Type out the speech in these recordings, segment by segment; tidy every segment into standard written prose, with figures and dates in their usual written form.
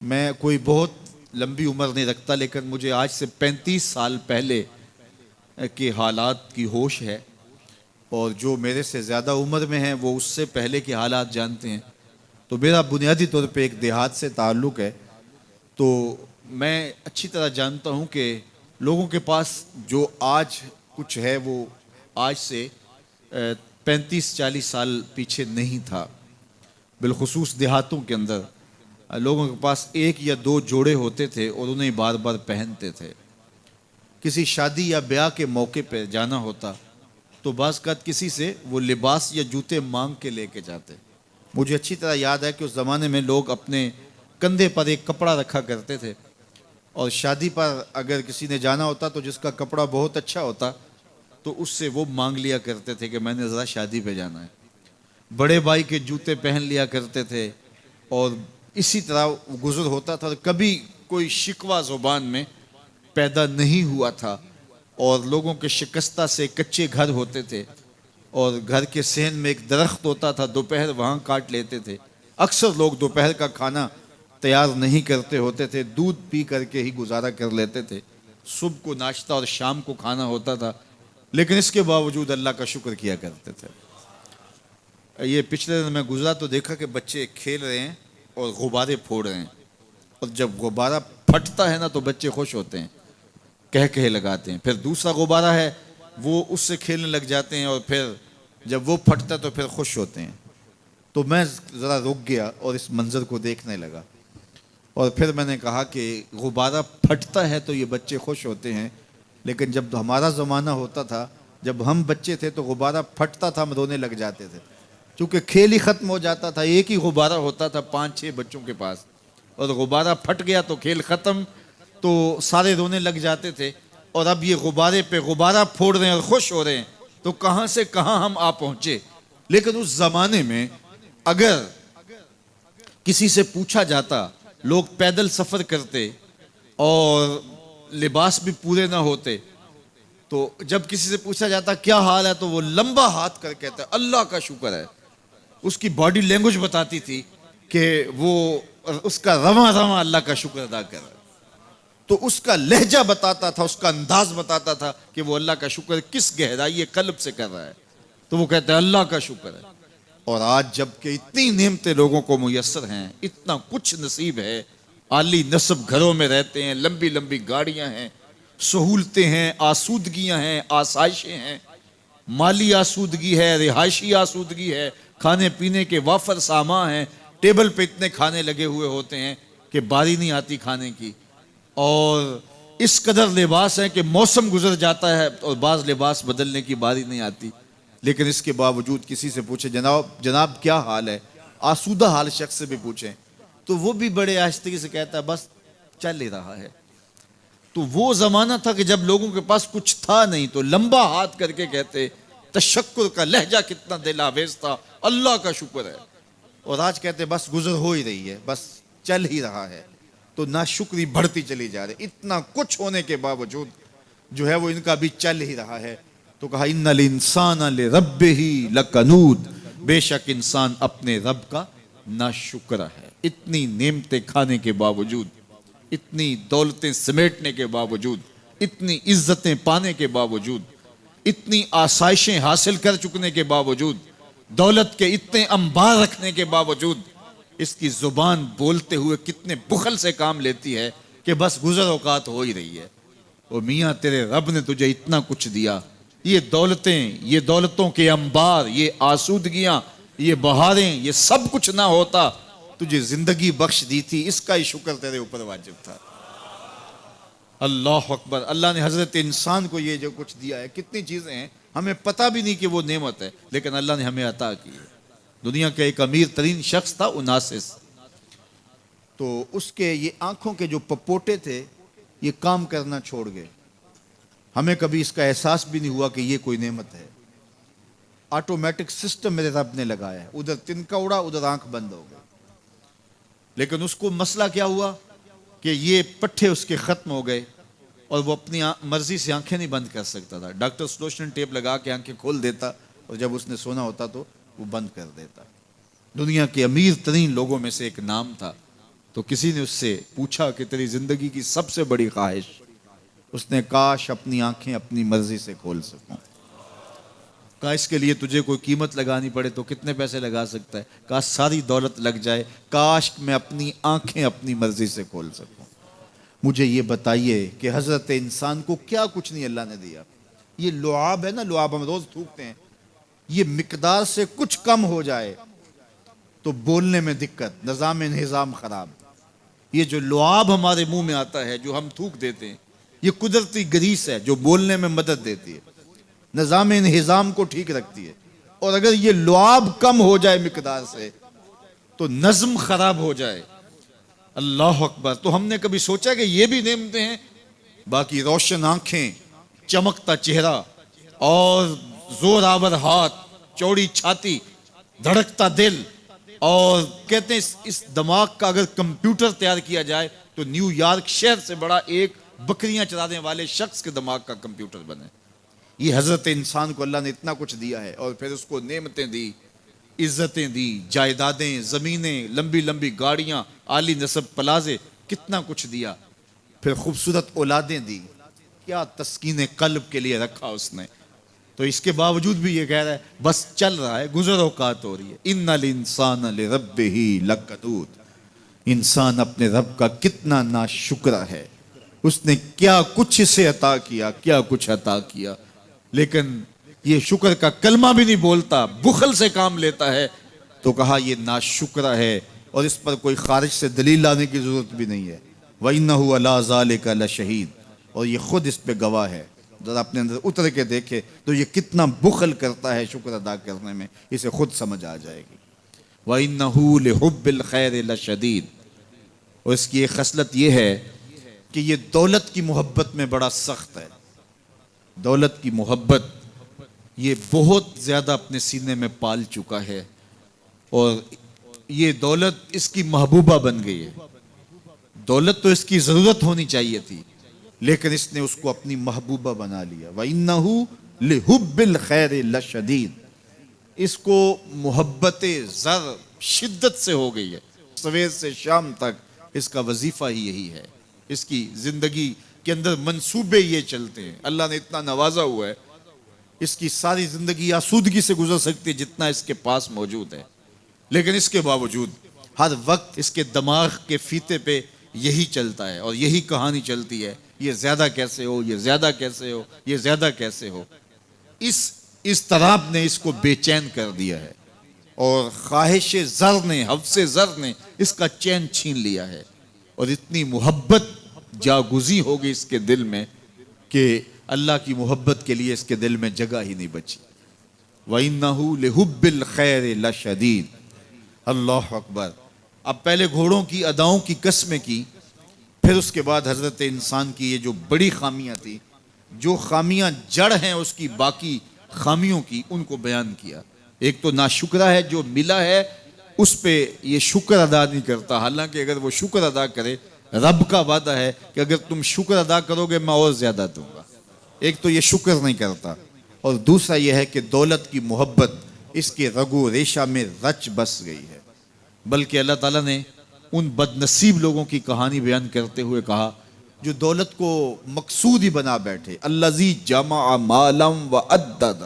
میں کوئی بہت لمبی عمر نہیں رکھتا، لیکن مجھے آج سے 35 سال پہلے کے حالات کی ہوش ہے، اور جو میرے سے زیادہ عمر میں ہیں وہ اس سے پہلے کے حالات جانتے ہیں۔ تو میرا بنیادی طور پہ ایک دیہات سے تعلق ہے، تو میں اچھی طرح جانتا ہوں کہ لوگوں کے پاس جو آج کچھ ہے وہ آج سے 35-40 سال پیچھے نہیں تھا۔ بالخصوص دیہاتوں کے اندر لوگوں کے پاس ایک یا دو جوڑے ہوتے تھے اور انہیں بار بار پہنتے تھے۔ کسی شادی یا بیاہ کے موقع پہ جانا ہوتا تو بعض اوقات کسی سے وہ لباس یا جوتے مانگ کے لے کے جاتے۔ مجھے اچھی طرح یاد ہے کہ اس زمانے میں لوگ اپنے کندھے پر ایک کپڑا رکھا کرتے تھے، اور شادی پر اگر کسی نے جانا ہوتا تو جس کا کپڑا بہت اچھا ہوتا تو اس سے وہ مانگ لیا کرتے تھے کہ میں نے ذرا شادی پہ جانا ہے۔ بڑے بھائی کے جوتے پہن لیا کرتے تھے، اور اسی طرح گزر ہوتا تھا۔ کبھی کوئی شکوہ زبان میں پیدا نہیں ہوا تھا، اور لوگوں کے شکستہ سے کچے گھر ہوتے تھے، اور گھر کے صحن میں ایک درخت ہوتا تھا، دوپہر وہاں کاٹ لیتے تھے۔ اکثر لوگ دوپہر کا کھانا تیار نہیں کرتے ہوتے تھے، دودھ پی کر کے ہی گزارا کر لیتے تھے۔ صبح کو ناشتہ اور شام کو کھانا ہوتا تھا، لیکن اس کے باوجود اللہ کا شکر کیا کرتے تھے۔ یہ پچھلے دن میں گزرا تو دیکھا کہ بچے کھیل رہے ہیں اور غبارے پھوڑ رہے ہیں، اور جب غبارہ پھٹتا ہے نا تو بچے خوش ہوتے ہیں، کہہ لگاتے ہیں۔ پھر دوسرا غبارہ ہے، وہ اس سے کھیلنے لگ جاتے ہیں، اور پھر جب وہ پھٹتا تو پھر خوش ہوتے ہیں۔ تو میں ذرا رک گیا اور اس منظر کو دیکھنے لگا، اور پھر میں نے کہا کہ غبارہ پھٹتا ہے تو یہ بچے خوش ہوتے ہیں، لیکن جب ہمارا زمانہ ہوتا تھا، جب ہم بچے تھے تو غبارہ پھٹتا تھا، ہم رونے لگ جاتے تھے، کیونکہ کھیل ہی ختم ہو جاتا تھا۔ ایک ہی غبارہ ہوتا تھا 5-6 بچوں کے پاس، اور غبارہ پھٹ گیا تو کھیل ختم، تو سارے رونے لگ جاتے تھے۔ اور اب یہ غبارے پہ غبارہ پھوڑ رہے ہیں اور خوش ہو رہے ہیں، تو کہاں سے کہاں ہم آ پہنچے۔ لیکن اس زمانے میں اگر کسی سے پوچھا جاتا، لوگ پیدل سفر کرتے اور لباس بھی پورے نہ ہوتے، تو جب کسی سے پوچھا جاتا کیا حال ہے تو وہ لمبا ہاتھ کر کہتا ہے اللہ کا شکر ہے۔ اس کی باڈی لینگویج بتاتی تھی کہ وہ اس کا رواں رواں اللہ کا شکر ادا کر رہا ہے۔ تو اس کا لہجہ بتاتا تھا، اس کا انداز بتاتا تھا کہ وہ اللہ کا شکر کس گہرائی قلب سے کر رہا ہے۔ تو وہ کہتا ہے اللہ کا شکر ہے۔ اور آج جب کہ اتنی نعمتیں لوگوں کو میسر ہیں، اتنا کچھ نصیب ہے، عالی نصب گھروں میں رہتے ہیں، لمبی لمبی گاڑیاں ہیں، سہولتیں ہیں، آسودگیاں ہیں، آسائشیں ہیں، مالی آسودگی ہے، رہائشی آسودگی ہے، کھانے پینے کے وافر سامان ہیں، ٹیبل پہ اتنے کھانے لگے ہوئے ہوتے ہیں کہ باری نہیں آتی کھانے کی، اور اس قدر لباس ہے کہ موسم گزر جاتا ہے اور بعض لباس بدلنے کی باری نہیں آتی۔ لیکن اس کے باوجود کسی سے پوچھے جناب کیا حال ہے، آسودہ حال شخص سے بھی پوچھیں تو وہ بھی بڑے آہستگی سے کہتا ہے بس چل ہی رہا ہے۔ تو وہ زمانہ تھا کہ جب لوگوں کے پاس کچھ تھا نہیں تو لمبا ہاتھ کر کے کہتے، تشکر کا لہجہ کتنا دل آویز تھا، اللہ کا شکر ہے۔ اور آج کہتے بس گزر ہو ہی رہی ہے، بس چل ہی رہا ہے۔ تو ناشکری بڑھتی چلی جا رہی، اتنا کچھ ہونے کے باوجود جو ہے وہ ان کا بھی چل ہی رہا ہے۔ تو کہا ان الانسان لربہ لکنود، بے شک انسان اپنے رب کا ناشکر ہے۔ اتنی نعمتیں کھانے کے باوجود، اتنی دولتیں سمیٹنے کے باوجود، اتنی عزتیں پانے کے باوجود، اتنی آسائشیں حاصل کر چکنے کے باوجود، دولت کے اتنے انبار رکھنے کے باوجود، اس کی زبان بولتے ہوئے کتنے بخل سے کام لیتی ہے کہ بس گزر اوقات ہو ہی رہی ہے۔ وہ میاں تیرے رب نے تجھے اتنا کچھ دیا، یہ دولتیں، یہ دولتوں کے انبار، یہ آسودگیاں، یہ بہاریں، یہ سب کچھ نہ ہوتا، تجھے زندگی بخش دی تھی، اس کا ہی شکر تیرے اوپر واجب تھا۔ اللہ اکبر۔ اللہ نے حضرت انسان کو یہ جو کچھ دیا ہے، کتنی چیزیں ہیں ہمیں پتہ بھی نہیں کہ وہ نعمت ہے، لیکن اللہ نے ہمیں عطا کی ہے۔ دنیا کا ایک امیر ترین شخص تھا اناسس، تو اس کے یہ آنکھوں کے جو پپوٹے تھے یہ کام کرنا چھوڑ گئے۔ ہمیں کبھی اس کا احساس بھی نہیں ہوا کہ یہ کوئی نعمت ہے۔ آٹومیٹک سسٹم میرے رب نے لگایا ہے، ادھر تنکا اڑا ادھر آنکھ بند ہو گئی، لیکن اس کو مسئلہ کیا ہوا کہ یہ پٹھے اس کے ختم ہو گئے، اور وہ اپنی مرضی سے آنکھیں نہیں بند کر سکتا تھا۔ ڈاکٹر سلوشن ٹیپ لگا کے آنکھیں کھول دیتا، اور جب اس نے سونا ہوتا تو وہ بند کر دیتا۔ دنیا کے امیر ترین لوگوں میں سے ایک نام تھا، تو کسی نے اس سے پوچھا کہ تیری زندگی کی سب سے بڑی خواہش؟ اس نے کاش اپنی آنکھیں اپنی مرضی سے کھول سکوں. کہا اس کے لیے تجھے کوئی قیمت لگانی پڑے تو کتنے پیسے لگا سکتا ہے؟ کہا ساری دولت لگ جائے، کاش میں اپنی آنکھیں اپنی مرضی سے کھول سکوں. مجھے یہ بتائیے کہ حضرت انسان کو کیا کچھ نہیں اللہ نے دیا. یہ لعاب ہے نا، لعاب ہم روز تھوکتے ہیں، یہ مقدار سے کچھ کم ہو جائے تو بولنے میں دقت، نظام خراب. یہ جو لعاب ہمارے منہ میں آتا ہے جو ہم تھوک دیتے ہیں، یہ قدرتی گریس ہے جو بولنے میں مدد دیتی ہے، نظام انہضام کو ٹھیک رکھتی ہے. اور اگر یہ لعاب کم ہو جائے مقدار سے تو نظم خراب ہو جائے. اللہ اکبر. تو ہم نے کبھی سوچا کہ یہ بھی نعمتیں ہیں؟ باقی روشن آنکھیں، چمکتا چہرہ اور زور آور ہاتھ، چوڑی چھاتی، دھڑکتا دل، اور کہتے ہیں اس دماغ کا اگر کمپیوٹر تیار کیا جائے تو نیو یارک شہر سے بڑا ایک بکریاں چرانے والے شخص کے دماغ کا کمپیوٹر بنے. یہ حضرت انسان کو اللہ نے اتنا کچھ دیا ہے، اور پھر اس کو نعمتیں دی، عزتیں دی، جائیدادیں، زمینیں، لمبی لمبی گاڑیاں، عالی نسب پلازے، کتنا کچھ دیا. پھر خوبصورت اولادیں دی، کیا تسکین قلب کے لیے رکھا اس نے. تو اس کے باوجود بھی یہ کہہ رہا ہے بس چل رہا ہے، گزر اوقات ہو رہی ہے. ان الانسان لربہ لکنود. انسان اپنے رب کا کتنا ناشکرا ہے، اس نے کیا کچھ اسے عطا کیا، کیا کچھ عطا کیا، لیکن یہ شکر کا کلمہ بھی نہیں بولتا، بخل سے کام لیتا ہے. تو کہا یہ ناشکرا ہے، اور اس پر کوئی خارج سے دلیل لانے کی ضرورت بھی نہیں ہے. وَإِنَّهُ عَلَىٰ ذَلِكَ لَشَهِيدٌ. اور یہ خود اس پہ گواہ ہے. ذرا اپنے اندر اتر کے دیکھے تو یہ کتنا بخل کرتا ہے شکر ادا کرنے میں، اسے خود سمجھ آ جائے گی. وَإِنَّهُ لِحُبِّ الْخَيْرِ لَشَدِيدٌ. اور اس کی ایک خصلت یہ ہے کہ یہ دولت کی محبت میں بڑا سخت ہے. دولت کی محبت یہ بہت زیادہ اپنے سینے میں پال چکا ہے، اور یہ دولت اس کی محبوبہ بن گئی ہے. دولت تو اس کی ضرورت ہونی چاہیے تھی، لیکن اس نے اس کو اپنی محبوبہ بنا لیا. وَإِنَّهُ لِحُبِّ الْخَيْرِ لَشَدِيدٌ. اس کو محبت زر شدت سے ہو گئی ہے. سویر سے شام تک اس کا وظیفہ ہی یہی ہے. اس کی زندگی کے اندر منصوبے یہ چلتے ہیں. اللہ نے اتنا نوازا ہوا ہے، اس کی ساری زندگی آسودگی سے گزر سکتی ہے جتنا اس کے پاس موجود ہے، لیکن اس کے باوجود ہر وقت اس کے دماغ کے فیتے پہ یہی چلتا ہے، اور یہی کہانی چلتی ہے، یہ زیادہ کیسے ہو، یہ زیادہ کیسے ہو، یہ زیادہ کیسے ہو. اس اضطراب نے اس کو بے چین کر دیا ہے، اور خواہش زر نے، حوث زر نے اس کا چین چھین لیا ہے. اور اتنی محبت جاگزی ہوگی اس کے دل میں کہ اللہ کی محبت کے لیے اس کے دل میں جگہ ہی نہیں بچی. وَإِنَّهُ لِحُبِّ الْخَيْرِ لَشَدِيدٌ. اللہ اکبر. اب پہلے گھوڑوں کی اداؤں کی قسمیں کی، پھر اس کے بعد حضرت انسان کی یہ جو بڑی خامیاں تھی، جو خامیاں جڑ ہیں اس کی باقی خامیوں کی، ان کو بیان کیا. ایک تو ناشکرا ہے، جو ملا ہے اس پہ یہ شکر ادا نہیں کرتا، حالانکہ اگر وہ شکر ادا کرے، رب کا وعدہ ہے کہ اگر تم شکر ادا کرو گے میں اور زیادہ دوں گا. ایک تو یہ شکر نہیں کرتا، اور دوسرا یہ ہے کہ دولت کی محبت اس کے رگو ریشہ میں رچ بس گئی ہے. بلکہ اللہ تعالیٰ نے ان بد نصیب لوگوں کی کہانی بیان کرتے ہوئے کہا جو دولت کو مقصود ہی بنا بیٹھے. الذی جمع مالا وعدد.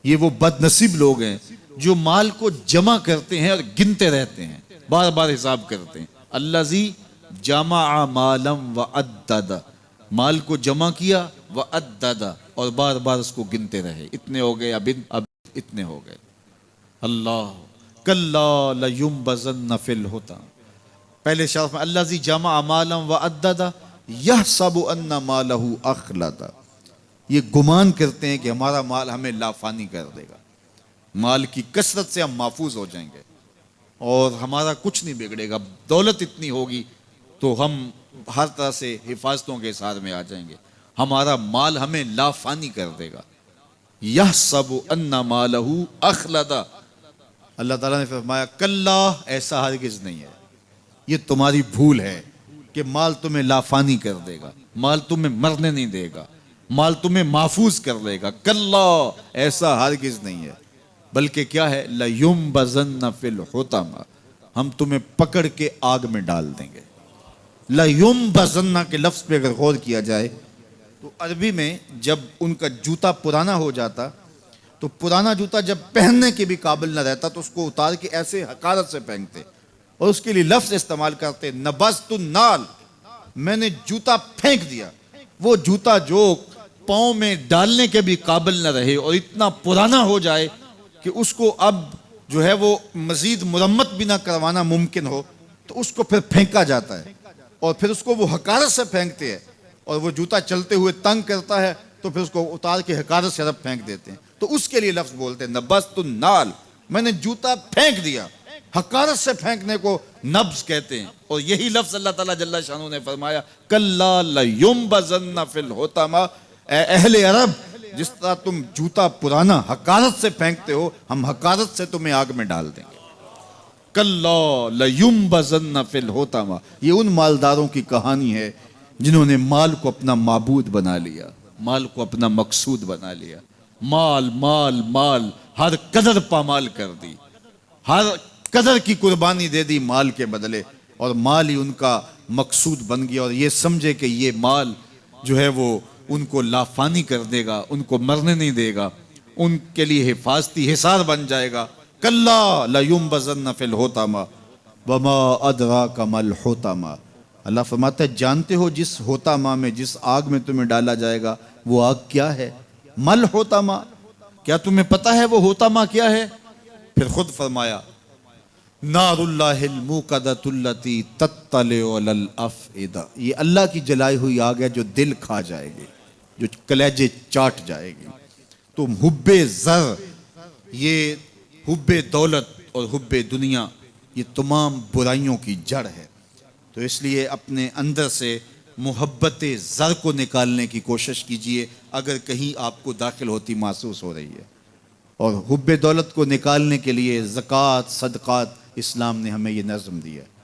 یہ وہ بد نصیب لوگ ہیں جو مال کو جمع کرتے ہیں اور گنتے رہتے ہیں، بار بار حساب کرتے ہیں. الذی جمع مالا وعدد. مال کو جمع کیا، وعدد، اور بار بار اس کو گنتے رہے. اتنے ہو گئے، اب اتنے ہو گئے. اللہ کلا لینبذن فی الحطام. پہلے شرف میں الذی جمع مالا وعدد یحسب ان مالہ اخلد. یہ گمان کرتے ہیں کہ ہمارا مال ہمیں لافانی کر دے گا، مال کی کثرت سے ہم محفوظ ہو جائیں گے اور ہمارا کچھ نہیں بگڑے گا. دولت اتنی ہوگی تو ہم ہر طرح سے حفاظتوں کے ساتھ میں آ جائیں گے، ہمارا مال ہمیں لافانی کر دے گا. یحسب ان مالہ اخلد. اللہ تعالیٰ نے فرمایا کلا، ایسا ہرگز نہیں ہے، یہ تمہاری بھول ہے کہ مال تمہیں لافانی کر دے گا، مال تمہیں مرنے نہیں دے گا، مال تمہیں محفوظ کر لے گا. کلا، ایسا ہرگز نہیں ہے، بلکہ کیا ہے؟ لَيُنبَذَنَّ فِي الْحُطَمَةِ. ہم تمہیں پکڑ کے آگ میں ڈال دیں گے۔ لَيُنبَذَنَّ کے لفظ پہ اگر غور کیا جائے تو عربی میں جب ان کا جوتا پرانا ہو جاتا تو پرانا جوتا جب پہننے کے بھی قابل نہ رہتا تو اس کو اتار کے ایسے حقارت سے پھینکتے اور اس کے لیے لفظ استعمال کرتے نبذت النال، میں نے جوتا پھینک دیا۔ وہ جوتا جو پاؤں میں ڈالنے کے بھی قابل نہ رہے اور اتنا پرانا ہو جائے کہ اس کو اب جو ہے وہ مزید مرمت بھی نہ کروانا ممکن ہو، تو اس کو پھر پھینکا جاتا ہے اور پھر اس کو وہ حقارت سے پھینکتے ہیں، اور وہ جوتا چلتے ہوئے تنگ کرتا ہے تو پھر اس کو اتار کے حقارت سے رب پھینک دیتے ہیں۔ تو اس کے لیے لفظ بولتے ہیں نبذت النال، میں نے جوتا پھینک دیا۔ حقارت سے پھینکنے کو نبض کہتے ہیں، اور یہی لفظ اللہ تعالیٰ جل شانہ نے فرمایا کلا لینبذن فی الحطمہ، اے اہل عرب جس طرح تم جوتا پرانا حقارت سے پھینکتے ہو، ہم حقارت سے تمہیں آگ میں ڈال دیں گے۔ کلا لینبذن فی الحطمہ، یہ ان مالداروں کی کہانی ہے جنہوں نے مال کو اپنا معبود بنا لیا، مال کو اپنا مقصود بنا لیا۔ مال مال مال، ہر قدر پامال کر دی، ہر قدر کی قربانی دے دی مال کے بدلے، اور مال ہی ان کا مقصود بن گیا، اور یہ سمجھے کہ یہ مال جو ہے وہ ان کو لافانی کر دے گا، ان کو مرنے نہیں دے گا، ان کے لیے حفاظتی حصار بن جائے گا۔ کلا لینبذن فی الحطمہ وما ادراک ما الحطمہ، اللہ فرماتا ہے جانتے ہو جس حطمہ میں، جس آگ میں تمہیں ڈالا جائے گا وہ آگ کیا ہے؟ مل حطمہ، کیا تمہیں پتا ہے وہ حطمہ کیا ہے؟ پھر خود فرمایا نار اللہ الموقدۃ التی تطلع علی الافئدہ، یہ اللہ کی جلائی ہوئی آگ ہے جو دل کھا جائے گی، جو کلیجے چاٹ جائے گی۔ تو حب زر، یہ حب دولت اور حب دنیا، یہ تمام برائیوں کی جڑ ہے۔ تو اس لیے اپنے اندر سے محبت زر کو نکالنے کی کوشش کیجئے اگر کہیں آپ کو داخل ہوتی محسوس ہو رہی ہے، اور حب دولت کو نکالنے کے لیے زکوٰۃ صدقات اسلام نے ہمیں یہ نظم دیا ہے۔